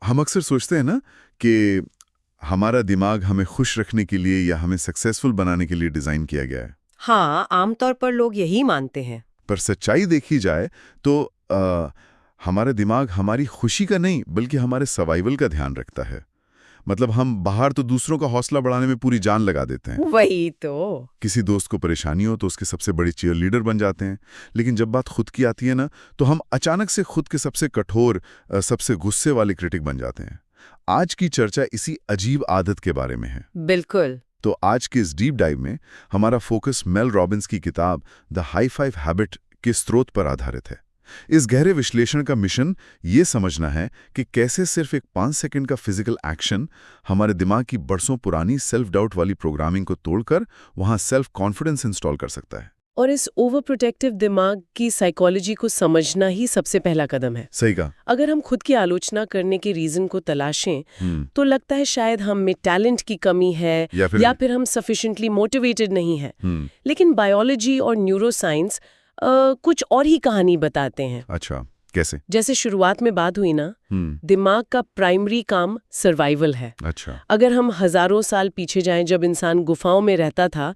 हम अक्सर सोचते हैं ना कि हमारा दिमाग हमें खुश रखने के लिए या हमें सक्सेसफुल बनाने के लिए डिज़ाइन किया गया है। हाँ, आमतौर पर लोग यही मानते हैं। पर सच्चाई देखी जाए तो हमारा दिमाग हमारी खुशी का नहीं बल्कि हमारे सर्वाइवल का ध्यान रखता है। मतलब हम बाहर तो दूसरों का हौसला बढ़ाने में पूरी जान लगा देते हैं। वही तो। किसी दोस्त को परेशानी हो तो उसके सबसे बड़ी चीयर लीडर बन जाते हैं, लेकिन जब बात खुद की आती है ना, तो हम अचानक से खुद के सबसे कठोर, सबसे गुस्से वाले क्रिटिक बन जाते हैं। आज की चर्चा इसी अजीब आदत के बारे में है। बिल्कुल। तो आज के इस डीप डाइव में हमारा फोकस मेल रॉबिन्स की किताब द हाई फाइव हैबिट के स्रोत पर आधारित है। इस गहरे विश्लेषण का मिशन ये समझना है कि कैसे सिर्फ एक 5 सेकंड का फिजिकल एक्शन हमारे दिमाग की बरसों पुरानी सेल्फ डाउट वाली प्रोग्रामिंग को तोड़कर वहां सेल्फ कॉन्फिडेंस इंस्टॉल कर सकता है। और इस ओवर प्रोटेक्टिव दिमाग की साइकोलॉजी को समझना ही सबसे पहला कदम है। सही कहा। अगर हम खुद की आलोचना करने के रीजन को तलाशें तो लगता है शायद हम में टैलेंट की कमी है या फिर हम सफिशिएंटली मोटिवेटेड नहीं है। लेकिन बायोलॉजी और न्यूरोसाइंस कुछ और ही कहानी बताते हैं। अच्छा, कैसे? जैसे शुरुआत में बात हुई ना, दिमाग का प्राइमरी काम सर्वाइवल है। अच्छा। अगर हम हजारों साल पीछे जाएं, जब इंसान गुफाओं में रहता था,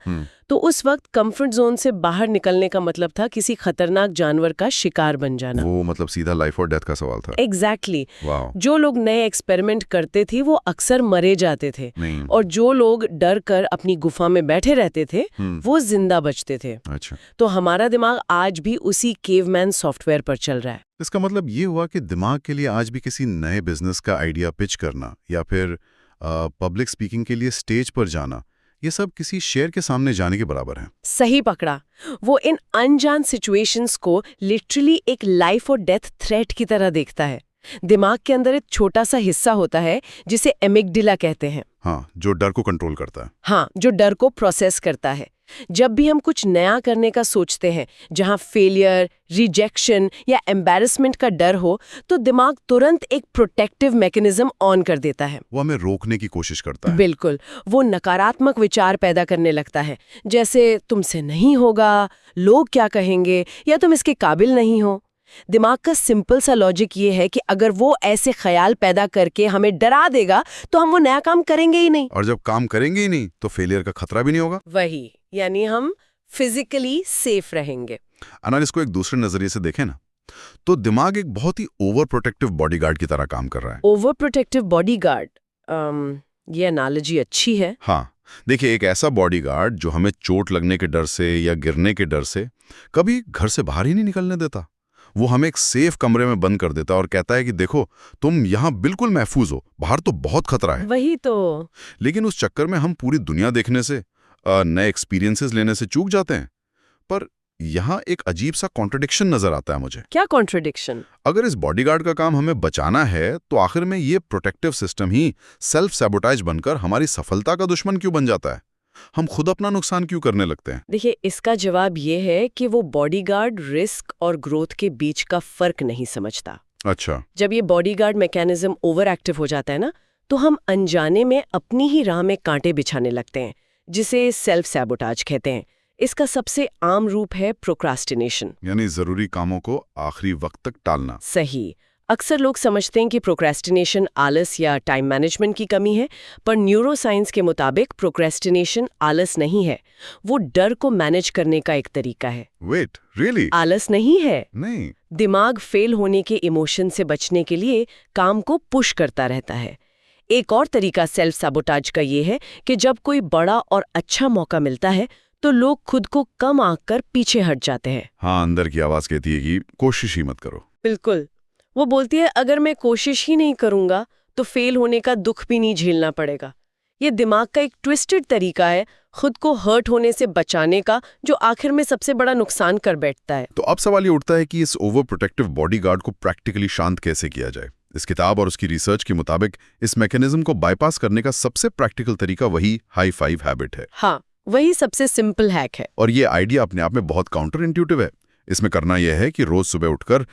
तो उस वक्त कंफर्ट जोन से बाहर निकलने का मतलब था किसी खतरनाक जानवर का शिकार बन जाना। वो मतलब सीधा लाइफ और डेथ का सवाल था। एग्जैक्टली। वाह। जो लोग नए एक्सपेरिमेंट करते थे वो अक्सर मरे जाते थे, और जो लोग डर कर अपनी गुफा में बैठे रहते थे वो जिंदा बचते थे। अच्छा। तो हमारा दिमाग आज भी उसी केवमैन सॉफ्टवेयर पर चल रहा है। इसका मतलब ये हुआ कि दिमाग के लिए आज भी किसी नए बिजनेस का आइडिया पिच करना या फिर पब्लिक स्पीकिंग के लिए स्टेज पर जाना, ये सब किसी शेर के सामने जाने के बराबर है। सही पकड़ा। वो इन अनजान सिचुएशंस को लिटरली एक लाइफ और डेथ थ्रेट की तरह देखता है। दिमाग के अंदर एक छोटा सा हिस्सा होता है जिसे एमिगडाला कहते हैं। हाँ, जो डर को कंट्रोल करता है। हाँ, जो डर को प्रोसेस करता है। जब भी हम कुछ नया करने का सोचते हैं जहां फेलियर, रिजेक्शन या एम्बैरेसमेंट का डर हो, तो दिमाग तुरंत एक प्रोटेक्टिव मैकेनिज्म ऑन कर देता है। वो हमें रोकने की कोशिश करता है। बिल्कुल। वो नकारात्मक विचार पैदा करने लगता है, जैसे तुमसे नहीं होगा, लोग क्या कहेंगे, या तुम इसके काबिल नहीं हो। दिमाग का सिंपल सा लॉजिक ये है कि अगर वो ऐसे ख्याल पैदा करके हमें डरा देगा तो हम वो नया काम करेंगे ही नहीं। और जब काम करेंगे ही नहीं तो फेलियर का खतरा भी नहीं होगा। वही, यानी हम फिजिकली सेफ रहेंगे। अनार, इसको एक दूसरे नजरिए से देखें ना, तो दिमाग एक बहुत ही ओवर प्रोटेक्टिव बॉडीगार्ड की तरह काम कर रहा है। ओवर प्रोटेक्टिव बॉडीगार्ड, ये एनालॉजी अच्छी है। हाँ, देखिए, एक ऐसा बॉडीगार्ड जो हमें चोट लगने के डर से या गिरने के डर से कभी घर से बाहर ही नहीं निकलने देता। वो हमें एक सेफ कमरे में बंद कर देता और कहता है कि देखो, तुम यहाँ बिल्कुल महफूज हो, बाहर तो बहुत खतरा है। वही तो। लेकिन उस चक्कर में हम पूरी दुनिया देखने से, नए एक्सपीरियंसेस लेने से चूक जाते हैं। पर यहाँ एक अजीब सा कॉन्ट्रडिक्शन नजर आता है मुझे। क्या कॉन्ट्रडिक्शन? अगर इस बॉडीगार्ड का काम हमें बचाना है, तो आखिर में ये प्रोटेक्टिव सिस्टम ही सेल्फ सैबोटाइज बनकर हमारी सफलता का दुश्मन क्यों बन जाता है? हम खुद अपना नुकसान क्यों करने लगते हैं? देखिए, इसका जवाब ये है कि वो बॉडीगार्ड रिस्क और ग्रोथ के बीच का फर्क नहीं समझता। अच्छा। जब ये बॉडीगार्ड मैकेनिज्म ओवर एक्टिव हो जाता है ना, तो हम अनजाने में अपनी ही राह में कांटे बिछाने लगते हैं, जिसे सेल्फ सैबोटाज कहते हैं। इसका सबसे आम रूप है प्रोक्रास्टिनेशन, यानी जरूरी कामों को आखिरी वक्त तक टालना। सही। अक्सर लोग समझते हैं कि प्रोक्रेस्टिनेशन आलस या टाइम मैनेजमेंट की कमी है, पर न्यूरोसाइंस के मुताबिक प्रोक्रेस्टिनेशन आलस नहीं है, वो डर को मैनेज करने का एक तरीका है। Wait, really? आलस नहीं है। नहीं। दिमाग फेल होने के इमोशन से बचने के लिए काम को पुश करता रहता है। एक और तरीका सेल्फ सैबोटाज का ये है कि जब कोई बड़ा और अच्छा मौका मिलता है तो लोग खुद को कम आंक कर पीछे हट जाते हैं। हाँ, अंदर की आवाज कहती है कि कोशिश ही मत करो। बिल्कुल। वो बोलती है, अगर मैं कोशिश ही नहीं करूंगा तो फेल होने का दुख भी नहीं झेलना पड़ेगा। ये दिमाग का एक ट्विस्टेड तरीका है खुद को हर्ट होने से बचाने का, जो आखिर में सबसे बड़ा नुकसान कर बैठता है। तो अब सवाल ये उठता है कि इस ओवर प्रोटेक्टिव बॉडीगार्ड को प्रैक्टिकली शांत कैसे किया जाए? इस किताब और उसकी रिसर्च के मुताबिक इस मैकेनिज्म को बाईपास करने का सबसे प्रैक्टिकल तरीका वही हाई फाइव हैबिट है। हाँ, वही सबसे सिंपल हैक है। और ये आइडिया अपने आप में बहुत काउंटर इंट्यूटिव है। इसमें करना यह है कि रोज सुबह उठकर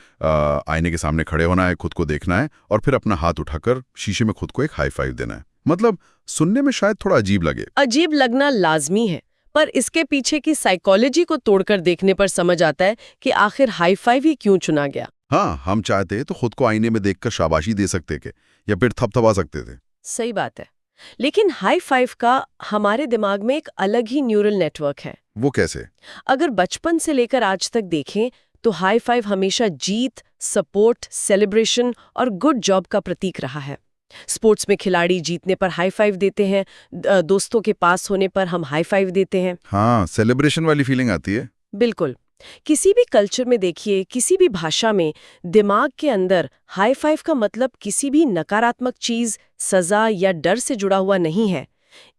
आईने के सामने खड़े होना है, खुद को देखना है और फिर अपना हाथ उठाकर शीशे में खुद को एक हाई फाइव देना है। मतलब सुनने में शायद थोड़ा अजीब लगे, अजीब लगना लाजमी है, पर इसके पीछे की साइकोलॉजी को तोड़कर देखने पर समझ आता है कि आखिर हाई फाइव ही क्यों चुना गया। हाँ, हम चाहते तो खुद को आईने में देखकर शाबाशी दे सकते थे या फिर थपथपा सकते थे। सही बात है। लेकिन हाई फाइव का हमारे दिमाग में एक अलग ही न्यूरल नेटवर्क है। वो कैसे? अगर बचपन से लेकर आज तक देखें तो हाई फाइव हमेशा जीत, सपोर्ट, सेलिब्रेशन और गुड जॉब का प्रतीक रहा है। स्पोर्ट्स में खिलाड़ी जीतने पर हाई फाइव देते हैं, दोस्तों के पास होने पर हम हाई फाइव देते हैं। हाँ, सेलिब्रेशन वाली फीलिंग आती है। बिल्कुल। किसी भी कल्चर में देखिए, किसी भी भाषा में दिमाग के अंदर हाई फाइव का मतलब किसी भी नकारात्मक चीज, सजा या डर से जुड़ा हुआ नहीं है।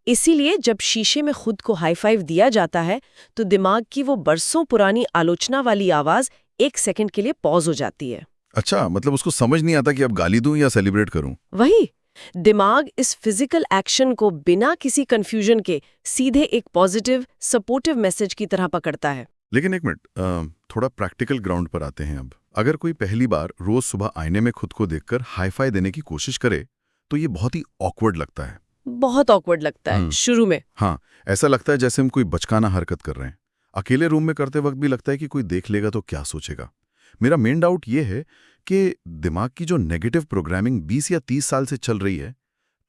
इसीलिए जब शीशे में खुद को हाई फाइव दिया जाता है तो दिमाग की वो बरसों पुरानी आलोचना वाली आवाज 1 सेकंड के लिए पॉज हो जाती है। अच्छा, मतलब उसको समझ नहीं आता कि अब गाली दूं या सेलिब्रेट करूं। वही, दिमाग इस फिजिकल एक्शन को बिना किसी कंफ्यूजन के सीधे एक पॉजिटिव, सपोर्टिव मैसेज की तरह पकड़ता है। लेकिन एक मिनट, थोड़ा प्रैक्टिकल ग्राउंड पर आते हैं अब। अगर कोई पहली बार रोज सुबह आईने में खुद को देखकर हाई फाई देने की कोशिश करे तो ये बहुत ही ऑकवर्ड लगता है। बहुत ऑकवर्ड लगता है शुरू में। हाँ, ऐसा लगता है जैसे हम कोई बचकाना हरकत कर रहे हैं। अकेले रूम में करते वक्त भी लगता है कि कोई देख लेगा तो क्या सोचेगा। मेरा मेन डाउट ये है कि दिमाग की जो नेगेटिव प्रोग्रामिंग 20 या 30 साल से चल रही है,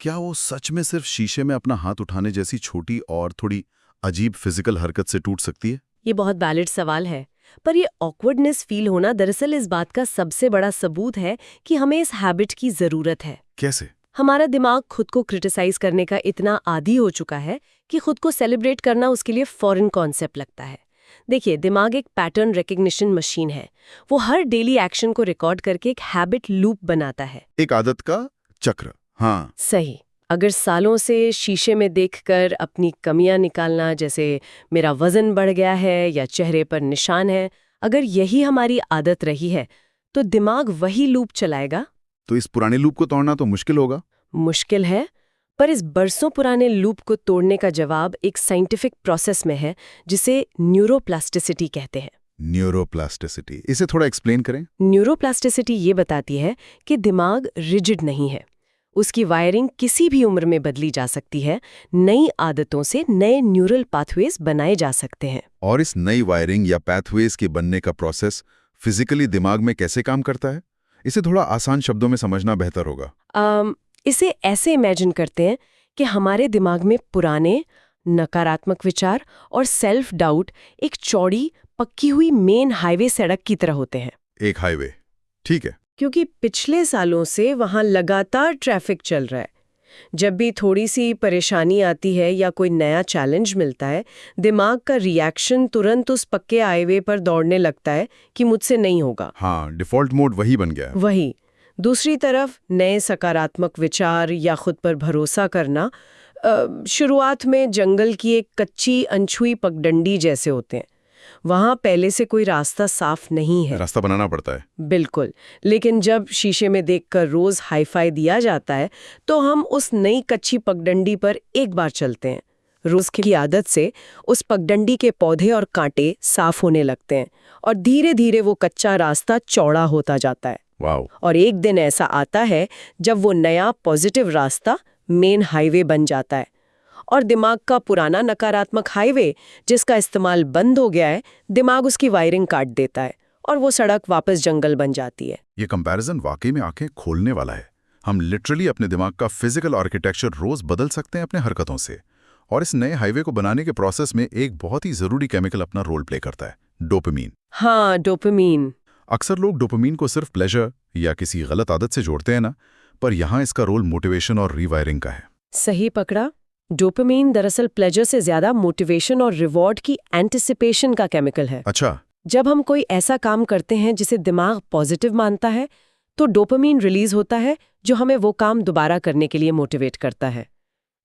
क्या वो सच में सिर्फ शीशे में अपना हाथ उठाने जैसी छोटी और थोड़ी अजीब फिजिकल हरकत से टूट सकती है? ये बहुत वैलिड सवाल है, पर ये ऑकवर्डनेस फील होना दरअसल इस बात का सबसे बड़ा सबूत है कि हमें इस हैबिट की जरूरत है। कैसे? हमारा दिमाग खुद को क्रिटिसाइज करने का इतना आदी हो चुका है कि खुद को सेलिब्रेट करना उसके लिए फॉरेन कॉन्सेप्ट लगता है। देखिए, दिमाग एक पैटर्न रिकग्निशन मशीन है। वो हर डेली एक्शन को रिकॉर्ड करके एक हैबिट लूप बनाता है, एक आदत का चक्र। हाँ, सही। अगर सालों से शीशे में देखकर अपनी कमियां निकालना, जैसे मेरा वजन बढ़ गया है या चेहरे पर निशान है, अगर यही हमारी आदत रही है तो दिमाग वही लूप चलाएगा। तो इस पुराने लूप को तोड़ना तो मुश्किल होगा। मुश्किल है, पर इस बरसों पुराने लूप को तोड़ने का जवाब एक साइंटिफिक प्रोसेस में है जिसे न्यूरोप्लास्टिसिटी कहते हैं। न्यूरोप्लास्टिसिटी, इसे थोड़ा एक्सप्लेन करें। न्यूरोप्लास्टिसिटी ये बताती है कि दिमाग रिजिड नहीं है। उसकी वायरिंग किसी भी उम्र में बदली जा सकती है। नई आदतों से नए न्यूरल पाथवेज बनाए जा सकते हैं। और इस नई वायरिंग या पैथवेज के बनने का प्रोसेस फिजिकली दिमाग में कैसे काम करता है, इसे थोड़ा आसान शब्दों में समझना बेहतर होगा। इसे ऐसे इमेजिन करते हैं कि हमारे दिमाग में पुराने नकारात्मक विचार और सेल्फ डाउट एक चौड़ी पक्की हुई मेन हाईवे सड़क की तरह होते हैं। एक हाईवे, ठीक है। क्योंकि पिछले सालों से वहां लगातार ट्रैफिक चल रहा है। जब भी थोड़ी सी परेशानी आती है या कोई नया चैलेंज मिलता है, दिमाग का रिएक्शन तुरंत उस पक्के हाईवे पर दौड़ने लगता है कि मुझसे नहीं होगा। हाँ, डिफॉल्ट मोड वही बन गया है। वही। दूसरी तरफ नए सकारात्मक विचार या खुद पर भरोसा करना शुरुआत में जंगल की एक कच्ची अनछुई पगडंडी जैसे होते हैं। वहां पहले से कोई रास्ता साफ नहीं है, रास्ता बनाना पड़ता है। बिल्कुल। लेकिन जब शीशे में देखकर रोज हाईफाई दिया जाता है तो हम उस नई कच्ची पगडंडी पर एक बार चलते हैं। रोज की आदत से उस पगडंडी के पौधे और कांटे साफ होने लगते हैं और धीरे धीरे वो कच्चा रास्ता चौड़ा होता जाता है। वाओ। और एक दिन ऐसा आता है जब वो नया पॉजिटिव रास्ता मेन हाईवे बन जाता है और दिमाग का पुराना नकारात्मक हाईवे जिसका इस्तेमाल बंद हो गया है, दिमाग उसकी वायरिंग काट देता है और वो सड़क वापस जंगल बन जाती है। ये कंपैरिजन वाकई में आंखें खोलने वाला है। हम लिटरली अपने दिमाग का फिजिकल आर्किटेक्चर रोज बदल सकते हैं अपने हरकतों से। और इस नए हाईवे को बनाने के प्रोसेस में एक बहुत ही जरूरी केमिकल अपना रोल प्ले करता है, डोपामीन। हाँ, डोपामीन। अक्सर लोग डोपामीन को सिर्फ प्लेजर या किसी गलत आदत से जोड़ते हैं ना, पर यहाँ इसका रोल मोटिवेशन और रीवायरिंग का है। सही पकड़ा। डोपामीन दरअसल प्लेजर से ज्यादा मोटिवेशन और रिवॉर्ड की एंटिसिपेशन का केमिकल है। अच्छा। जब हम कोई ऐसा काम करते हैं जिसे दिमाग पॉजिटिव मानता है तो डोपामीन रिलीज होता है जो हमें वो काम दोबारा करने के लिए मोटिवेट करता है।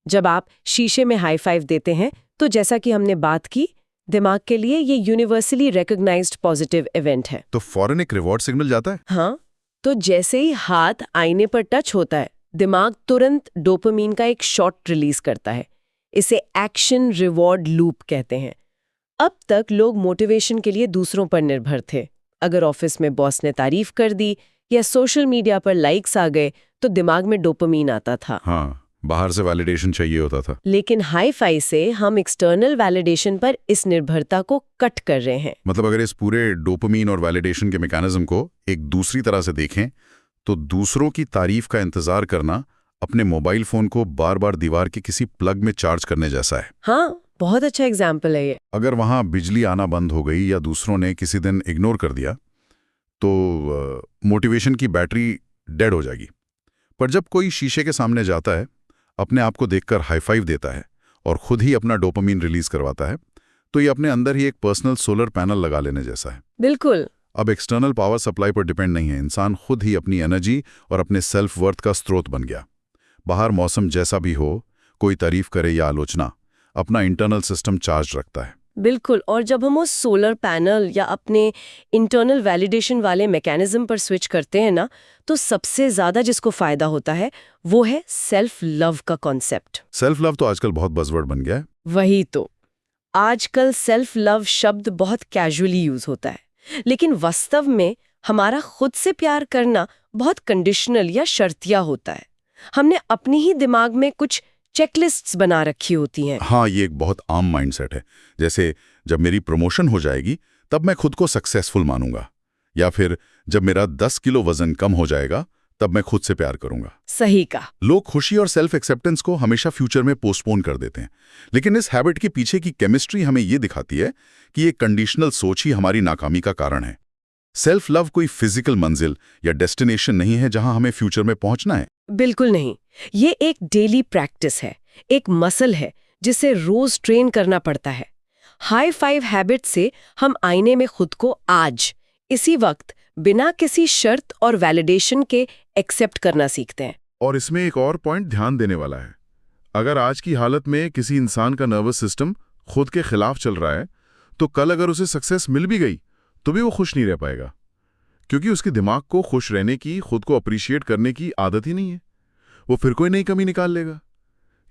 जब आप शीशे में हाई फाइव देते हैं तो जैसा कि हमने बात की, दिमाग के लिए ये यूनिवर्सली रिकॉग्नाइज्ड पॉजिटिव इवेंट है। तो फौरन एक रिवॉर्ड सिग्नल जाता है। हाँ, तो जैसे ही हाथ आईने पर टच होता है, दिमाग तुरंत डोपामीन का एक शॉट रिलीज करता है। इसे एक्शन रिवॉर्ड लूप कहते हैं। अब तक लोग मोटिवेशन के लिए दूसरों पर निर्भर थे। अगर ऑफिस में बॉस ने तारीफ कर दी या सोशल मीडिया पर लाइक्स आ गए तो दिमाग में डोपामीन आता था। हाँ, बाहर से वैलिडेशन चाहिए होता था। लेकिन हाई-फाई से हम एक्सटर्नल वैलिडेशन पर इस निर्भरता को कट कर रहे हैं। मतलब अगर इस पूरे डोपामीन और वैलिडेशन के मैकेनिज्म को एक दूसरी तरह से देखें तो दूसरों की तारीफ का इंतजार करना अपने मोबाइल फोन को बार बार दीवार के किसी प्लग में चार्ज करने जैसा है। हाँ, बहुत अच्छा एग्जाम्पल है ये। अगर वहां बिजली आना बंद हो गई या दूसरों ने किसी दिन इग्नोर कर दिया तो मोटिवेशन की बैटरी डेड हो जाएगी। पर जब कोई शीशे के सामने जाता है, अपने आप को देखकर हाई फाइव देता है और खुद ही अपना डोपामीन रिलीज करवाता है, तो ये अपने अंदर ही एक पर्सनल सोलर पैनल लगा लेने जैसा है। बिल्कुल। अब एक्सटर्नल पावर सप्लाई पर डिपेंड नहीं है, इंसान खुद ही अपनी एनर्जी और अपने सेल्फ वर्थ का स्रोत बन गया। बाहर मौसम जैसा भी हो, कोई तारीफ करे या आलोचना, अपना इंटरनल सिस्टम चार्ज रखता है। बिल्कुल। और जब हम उस सोलर पैनल या अपने इंटरनल वैलिडेशन वाले मैकेनिज्म पर स्विच करते हैं ना, तो सबसे ज्यादा जिसको फायदा होता है वो है सेल्फ लव का कॉन्सेप्ट। सेल्फ लव तो आजकल बहुत बज़वर्ड बन गया है। वही तो, आजकल सेल्फ लव शब्द बहुत कैजुअली यूज होता है, लेकिन वास्तव में हमारा खुद से प्यार करना बहुत कंडीशनल या शर्तिया होता है। हमने अपनी ही दिमाग में कुछ चेकलिस्ट्स बना रखी होती हैं। हाँ, ये एक बहुत आम माइंडसेट है। जैसे जब मेरी प्रमोशन हो जाएगी तब मैं खुद को सक्सेसफुल मानूंगा, या फिर जब मेरा 10 किलो वजन कम हो जाएगा तब मैं खुद से प्यार करूंगा। सही कहा। लोग खुशी और सेल्फ एक्सेप्टेंस को हमेशा फ्यूचर में पोस्टपोन कर देते हैं, लेकिन इस हैबिट के पीछे की केमिस्ट्री हमें ये दिखाती है कि ये कंडीशनल सोच ही हमारी नाकामी का कारण है। सेल्फ लव कोई फिजिकल मंजिल या डेस्टिनेशन नहीं है जहां हमें फ्यूचर में पहुंचना है। बिल्कुल नहीं, ये एक डेली प्रैक्टिस है, एक मसल है जिसे रोज ट्रेन करना पड़ता है। हाई फाइव हैबिट से हम आईने में खुद को आज, इसी वक्त, बिना किसी शर्त और वैलिडेशन के एक्सेप्ट करना सीखते हैं। और इसमें एक और पॉइंट ध्यान देने वाला है। अगर आज की हालत में किसी इंसान का नर्वस सिस्टम खुद के खिलाफ चल रहा है, तो कल अगर उसे सक्सेस मिल भी गई तो भी वो खुश नहीं रह पाएगा, क्योंकि उसके दिमाग को खुश रहने की, खुद को अप्रिशिएट करने की आदत ही नहीं है। वो फिर कोई नई कमी निकाल लेगा।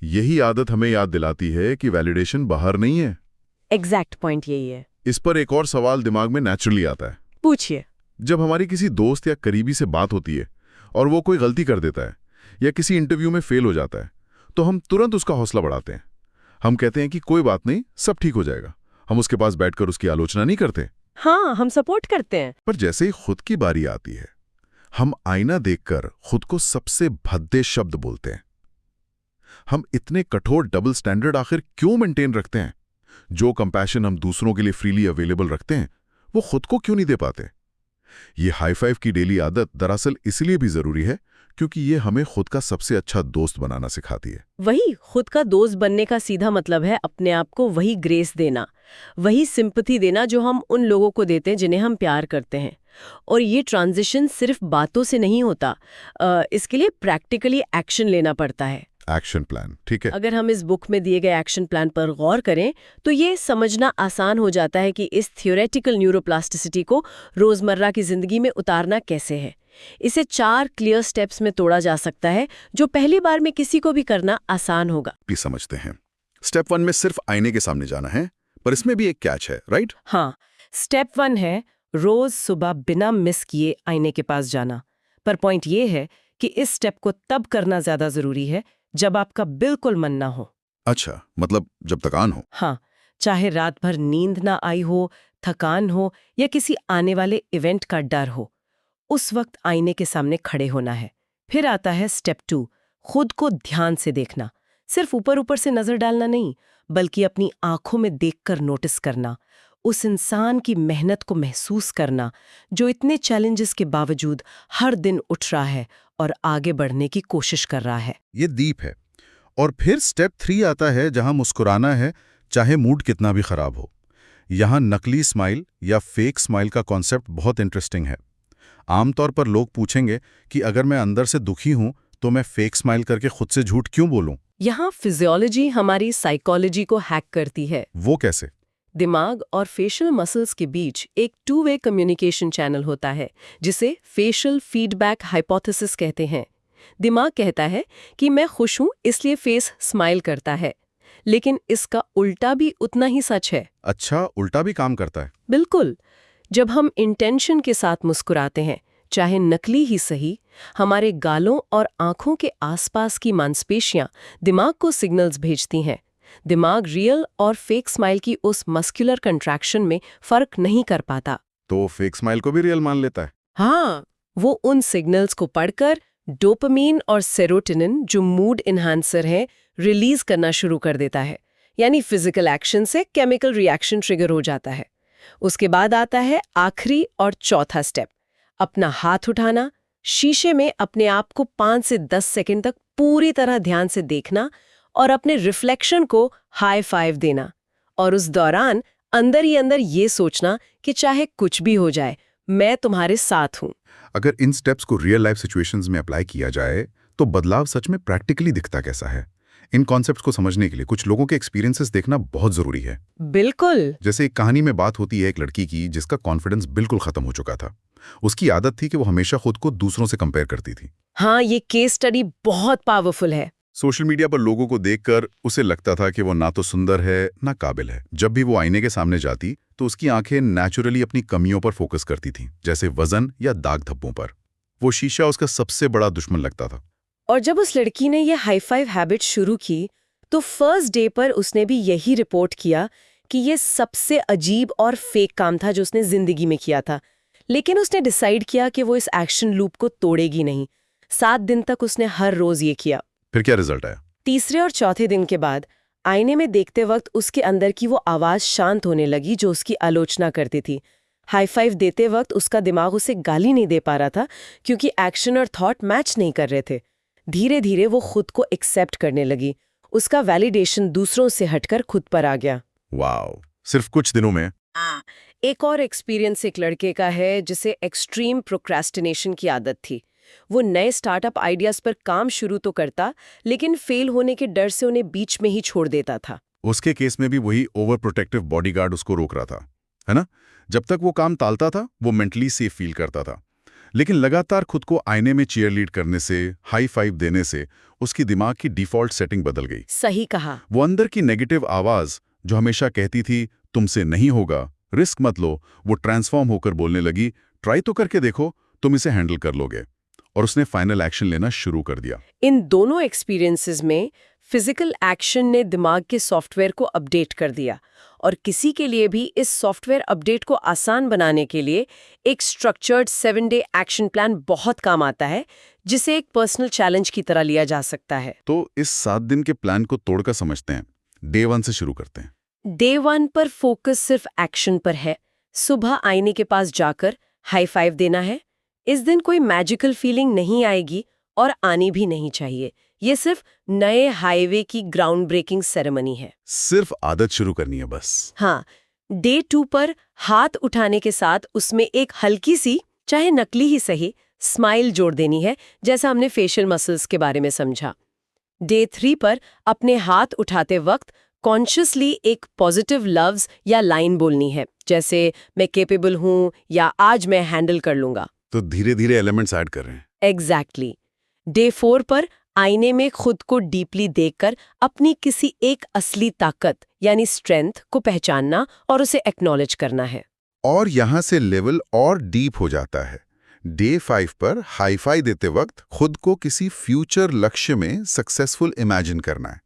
यही आदत हमें याद दिलाती है कि वैलिडेशन बाहर नहीं है। एग्जैक्ट पॉइंट यही है। इस पर एक और सवाल दिमाग में नेचुरली आता है। पूछिए। जब हमारी किसी दोस्त या करीबी से बात होती है और वो कोई गलती कर देता है या किसी इंटरव्यू में फेल हो जाता है, तो हम तुरंत उसका हौसला बढ़ाते हैं। हम कहते हैं कि कोई बात नहीं, सब ठीक हो जाएगा। हम उसके पास बैठकर उसकी आलोचना नहीं करते। हाँ, हम सपोर्ट करते हैं। पर जैसे ही खुद की बारी आती है, हम आईना देखकर खुद को सबसे भद्दे शब्द बोलते हैं। हम इतने कठोर डबल स्टैंडर्ड आखिर क्यों मेंटेन रखते हैं? जो कंपैशन हम दूसरों के लिए फ्रीली अवेलेबल रखते हैं, वो खुद को क्यों नहीं दे पाते? ये हाई फाइव की डेली आदत दरअसल इसलिए भी जरूरी है क्योंकि ये हमें खुद का सबसे अच्छा दोस्त बनाना सिखाती है। वही खुद का दोस्त बनने का सीधा मतलब है अपने आप को वही ग्रेस देना, वही सिंपैथी देना जो हम उन लोगों को देते हैं जिन्हें हम प्यार करते हैं। और ये ट्रांजिशन सिर्फ बातों से नहीं होता, इसके लिए प्रैक्टिकली एक्शन लेना पड़ता है। एक्शन प्लान, ठीक है। अगर हम इस बुक में दिए गए एक्शन प्लान पर गौर करें तो ये समझना आसान हो जाता है कि इस थियोरेटिकल न्यूरोप्लास्टिसिटी को रोजमर्रा की जिंदगी में उतारना कैसे है। इसे 4 क्लियर स्टेप्स में तोड़ा जा सकता है, जो पहली बार में किसी को भी करना आसान होगा। भी समझते हैं। स्टेप 1 में सिर्फ आईने के सामने जाना है, पर इसमें भी एक कैच है, राइट? हाँ, स्टेप 1 है रोज सुबह बिना मिस किए आईने के पास जाना। पर पॉइंट ये है कि इस स्टेप को तब करना ज्यादा जरूरी है जब आपका बिल्कुल मन ना हो। अच्छा, मतलब जब थकान हो। हाँ, चाहे रात भर नींद ना आई हो, थकान हो या किसी आने वाले इवेंट का डर हो, उस वक्त आईने के सामने खड़े होना है। फिर आता है स्टेप 2, खुद को ध्यान से देखना। सिर्फ ऊपर ऊपर से नजर डालना नहीं, बल्कि अपनी आंखों में देखकर नोटिस करना, उस इंसान की मेहनत को महसूस करना जो इतने चैलेंजेस के बावजूद हर दिन उठ रहा है और आगे बढ़ने की कोशिश कर रहा है। ये डीप है। और फिर स्टेप 3 आता है जहां मुस्कुराना है, चाहे मूड कितना भी खराब हो। यहां नकली स्माइल या फेक स्माइल का कॉन्सेप्ट बहुत इंटरेस्टिंग है। आमतौर पर लोग पूछेंगे कि अगर मैं अंदर से दुखी हूं तो मैं फेक स्माइल करके खुद से झूठ क्यों बोलूं? यहाँ फिजियोलॉजी हमारी साइकोलॉजी को हैक करती है। वो कैसे? दिमाग और फेशियल मसल्स के बीच एक 2-वे कम्युनिकेशन चैनल होता है, जिसे फेशियल फीडबैक हाइपोथेसिस कहते हैं। दिमाग कहता है कि मैं खुश हूं इसलिए फेस स्माइल करता है, लेकिन इसका उल्टा भी उतना ही सच है। अच्छा, उल्टा भी काम करता है? बिल्कुल। जब हम इंटेंशन के साथ मुस्कुराते हैं, चाहे नकली ही सही, हमारे गालों और आंखों के आसपास की मांसपेशियां दिमाग को सिग्नल्स भेजती हैं। दिमाग रियल और फेक स्माइल की उस मस्कुलर कंट्रैक्शन में फर्क नहीं कर पाता। तो फेक स्माइल को भी रियल मान लेता है। हाँ, वो उन सिग्नल्स को पढ़कर डोपामीन और सेरोटोनिन, जो मूड इन्हांसर हैं, रिलीज करना शुरू कर देता है। यानी फिजिकल एक्शन से केमिकल रिएक्शन ट्रिगर हो जाता है। उसके बाद आता है आखिरी और चौथा स्टेप, अपना हाथ उठाना, शीशे में अपने आप को 5 से 10 सेकंड तक पूरी तरह ध्यान से देखना और अपने रिफ्लेक्शन को हाई फाइव देना। और उस दौरान अंदर ही अंदर ये सोचना कि चाहे कुछ भी हो जाए, मैं तुम्हारे साथ हूं। अगर इन स्टेप्स को रियल लाइफ सिचुएशंस में अप्लाई किया जाए तो बदलाव सच में प्रैक्टिकली दिखता कैसा है? इन कॉन्सेप्ट्स को समझने के लिए कुछ लोगों के एक्सपीरियंसेस देखना बहुत जरूरी है। बिल्कुल। जैसे एक कहानी में बात होती है एक लड़की की जिसका कॉन्फिडेंस बिल्कुल खत्म हो चुका था। उसकी आदत थी कि वो हमेशा खुद को दूसरों से कंपेयर करती थी। हाँ, ये केस स्टडी बहुत पावरफुल है। सोशल मीडिया पर लोगों को देखकर उसे लगता था कि वो ना तो सुंदर है ना काबिल है। जब भी वो आईने के सामने जाती तो उसकी आंखें नेचुरली अपनी कमियों पर फोकस करती थीं, जैसे वजन या दाग धब्बों पर। वो शीशा उसका सबसे बड़ा दुश्मन लगता था। और जब उस लड़की ने ये हाई फाइव हैबिट शुरू की तो फर्स्ट डे पर उसने भी यही रिपोर्ट किया कि ये सबसे अजीब और फेक काम था जो उसने जिंदगी में किया था। लेकिन उसने डिसाइड किया कि वो इस एक्शन लूप को तोड़ेगी नहीं। 7 दिन तक उसने हर रोज ये किया। फिर क्या रिजल्ट आया? तीसरे और चौथे दिन के बाद आईने में देखते वक्त उसके अंदर की वो आवाज शांत होने लगी जो उसकी आलोचना करती थी। हाई फाइव देते वक्त उसका दिमाग उसे गाली नहीं दे पा रहा था क्योंकि एक्शन और थॉट मैच नहीं कर रहे थे। धीरे धीरे वो खुद को एक्सेप्ट करने लगी। उसका वैलिडेशन दूसरों से हटकर खुद पर आ गया। वाओ, सिर्फ कुछ दिनों में? एक और एक्सपीरियंस एक लड़के का है जिसे एक्सट्रीम प्रोक्रेस्टिनेशन की आदत थी। वो नए स्टार्टअप आइडियाज पर काम शुरू तो करता, लेकिन फेल होने के डर से उन्हें बीच में ही छोड़ देता था। उसके केस में भी वही ओवर प्रोटेक्टिव बॉडीगार्ड उसको रोक रहा था, है ना? जब तक वो काम टालता था वो मेंटली सेफ फील करता था, लेकिन लगातार खुद को आईने में चीयरलीड करने से, हाई फाइव देने से उसकी दिमाग की डिफॉल्ट सेटिंग बदल गई। सही कहा। वो अंदर की नेगेटिव आवाज जो हमेशा कहती थी तुमसे नहीं होगा, रिस्क मत लो, वो ट्रांसफॉर्म होकर बोलने लगी ट्राई तो करके देखो, तुम इसे हैंडल कर लोगे। और उसने फाइनल एक्शन लेना शुरू कर दिया। इन दोनों एक्सपीरियंसेस में फिजिकल एक्शन ने दिमाग के सॉफ्टवेयर को अपडेट कर दिया। और किसी के लिए भी इस सॉफ्टवेयर अपडेट को आसान बनाने के लिए एक स्ट्रक्चर्ड 7-डे एक्शन प्लान बहुत काम आता है, जिसे एक पर्सनल चैलेंज की तरह लिया जा सकता है। तो इस 7 दिन के प्लान को तोड़कर समझते हैं। डे 1 से शुरू करते हैं। डे 1 पर फोकस सिर्फ एक्शन पर है। सुबह आईने के पास जाकर हाई फाइव देना है। इस दिन कोई मैजिकल फीलिंग नहीं आएगी और आनी भी नहीं चाहिए। ये सिर्फ नए हाईवे की ग्राउंड ब्रेकिंग सेरेमनी है। सिर्फ आदत शुरू करनी है बस। हाँ, डे 2 पर हाथ उठाने के साथ उसमें एक हल्की सी, चाहे नकली ही सही, स्माइल जोड़ देनी है, जैसा हमने फेशियल मसल्स के बारे में समझा। डे 3 पर अपने हाथ उठाते वक्त कॉन्शियसली एक पॉजिटिव लफ्ज या लाइन बोलनी है, जैसे मैं कैपेबल हूं या आज मैं हैंडल कर लूंगा। तो धीरे धीरे एलिमेंट्स ऐड कर रहे हैं। एग्जैक्टली। डे 4 पर आईने में खुद को डीपली देखकर अपनी किसी एक असली ताकत यानी स्ट्रेंथ को पहचानना और उसे एक्नॉलेज करना है। और यहाँ से लेवल और डीप हो जाता है। डे 5 पर हाई फाई देते वक्त खुद को किसी फ्यूचर लक्ष्य में सक्सेसफुल इमेजिन करना है।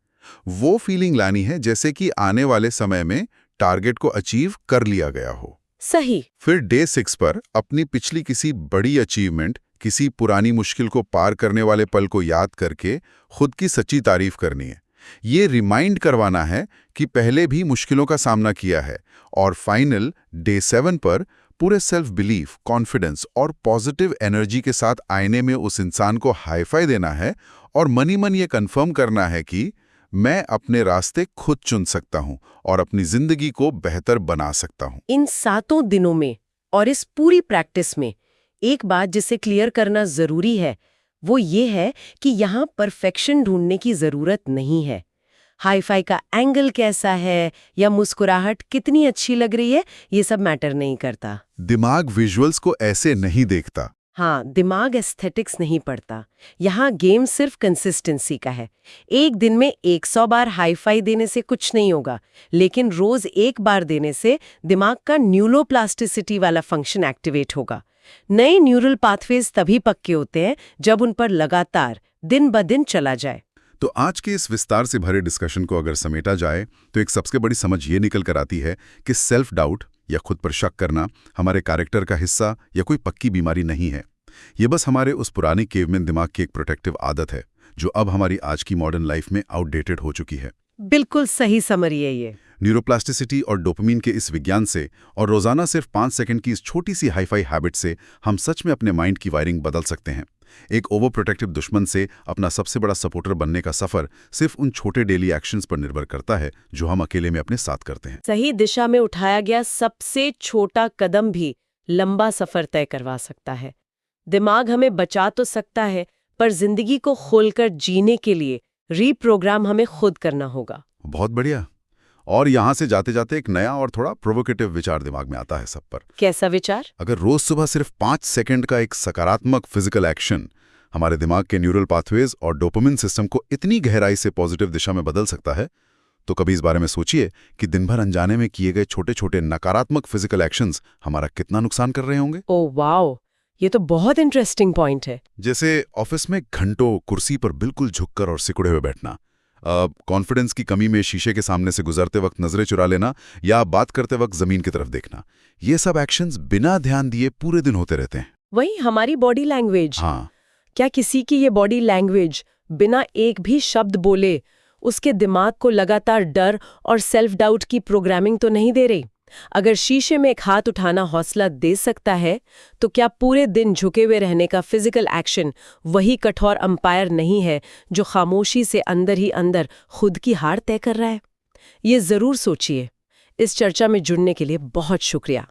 वो फीलिंग लानी है जैसे कि आने वाले समय में टारगेट को अचीव कर लिया गया हो। सही। फिर डे 6 पर अपनी पिछली किसी बड़ी अचीवमेंट, किसी पुरानी मुश्किल को पार करने वाले पल को याद करके खुद की सच्ची तारीफ करनी है। ये रिमाइंड करवाना है कि पहले भी मुश्किलों का सामना किया है। और फाइनल डे 7 पर पूरे सेल्फ बिलीफ, कॉन्फिडेंस और पॉजिटिव एनर्जी के साथ आईने में उस इंसान को हाई फाई देना है और मनी मन ये कंफर्म करना है कि मैं अपने रास्ते खुद चुन सकता हूं और अपनी जिंदगी को बेहतर बना सकता हूं। इन 7 दिनों में और इस पूरी प्रैक्टिस में एक बात जिसे क्लियर करना जरूरी है, वो ये है कि यहाँ परफेक्शन ढूंढने की जरूरत नहीं है। हाई फाई का एंगल कैसा है या मुस्कुराहट कितनी अच्छी लग रही है, ये सब मैटर नहीं करता। दिमाग विजुअल्स को ऐसे नहीं देखता। हाँ, दिमाग एस्थेटिक्स नहीं पढ़ता। यहाँ गेम सिर्फ कंसिस्टेंसी का है। एक दिन में 100 बार हाई फाई देने से कुछ नहीं होगा, लेकिन रोज एक बार देने से दिमाग का न्यूरोप्लास्टिसिटी वाला फंक्शन एक्टिवेट होगा, नए न्यूरल पाथवेज तभी पक्के होते हैं जब उन पर लगातार दिन ब दिन चला जाए। तो आज के इस विस्तार से भरे डिस्कशन को अगर समेटा जाए तो एक सबसे बड़ी समझ ये निकल कर आती है कि सेल्फ डाउट या खुद पर शक करना हमारे कैरेक्टर का हिस्सा या कोई पक्की बीमारी नहीं है। ये बस हमारे उस पुराने केवमैन दिमाग की एक प्रोटेक्टिव आदत है जो अब हमारी आज की मॉडर्न लाइफ में आउटडेटेड हो चुकी है। बिल्कुल सही समरी है ये। न्यूरोप्लास्टिसिटी और डोपामिन के इस विज्ञान से और रोजाना सिर्फ 5 सेकंड की इस छोटी सी हाई-फाई हैबिट से हम सच में अपने माइंड की वायरिंग बदल सकते हैं। एक ओवर प्रोटेक्टिव दुश्मन से अपना सबसे बड़ा सपोर्टर बनने का सफर सिर्फ उन छोटे डेली एक्शंस पर निर्भर करता है जो हम अकेले में अपने साथ करते हैं। सही दिशा में उठाया गया सबसे छोटा कदम भी लंबा सफर तय करवा सकता है। दिमाग हमें बचा तो सकता है, पर जिंदगी को खोलकर जीने के लिए रीप्रोग्राम हमें खुद करना होगा। बहुत बढ़िया। और यहाँ से जाते जाते एक नया और थोड़ा प्रोवोकेटिव विचार दिमाग में आता है सब पर। कैसा विचार? अगर रोज सुबह सिर्फ 5 सेकंड का एक सकारात्मक फिजिकल एक्शन हमारे दिमाग के न्यूरल पाथवेज और डोपामिन सिस्टम को इतनी गहराई से पॉजिटिव दिशा में बदल सकता है, तो कभी इस बारे में सोचिए कि दिन भर अनजाने में किए गए छोटे छोटे नकारात्मक फिजिकल एक्शंस हमारा कितना नुकसान कर रहे होंगे। ओह वाओ, ये तो बहुत इंटरेस्टिंग पॉइंट है। जैसे ऑफिस में घंटों कुर्सी पर बिल्कुल झुककर और सिकुड़े हुए बैठना, कॉन्फिडेंस की कमी में शीशे के सामने से गुजरते वक्त नजरें चुरा लेना या बात करते वक्त जमीन की तरफ देखना, ये सब एक्शंस बिना ध्यान दिए पूरे दिन होते रहते हैं। वही हमारी बॉडी लैंग्वेज। हाँ, क्या किसी की ये बॉडी लैंग्वेज बिना एक भी शब्द बोले उसके दिमाग को लगातार डर और सेल्फ डाउट की प्रोग्रामिंग तो नहीं दे रही? अगर शीशे में एक हाथ उठाना हौसला दे सकता है, तो क्या पूरे दिन झुके हुए रहने का फिजिकल एक्शन वही कठोर अंपायर नहीं है जो खामोशी से अंदर ही अंदर खुद की हार तय कर रहा है? ये जरूर सोचिए। इस चर्चा में जुड़ने के लिए बहुत शुक्रिया।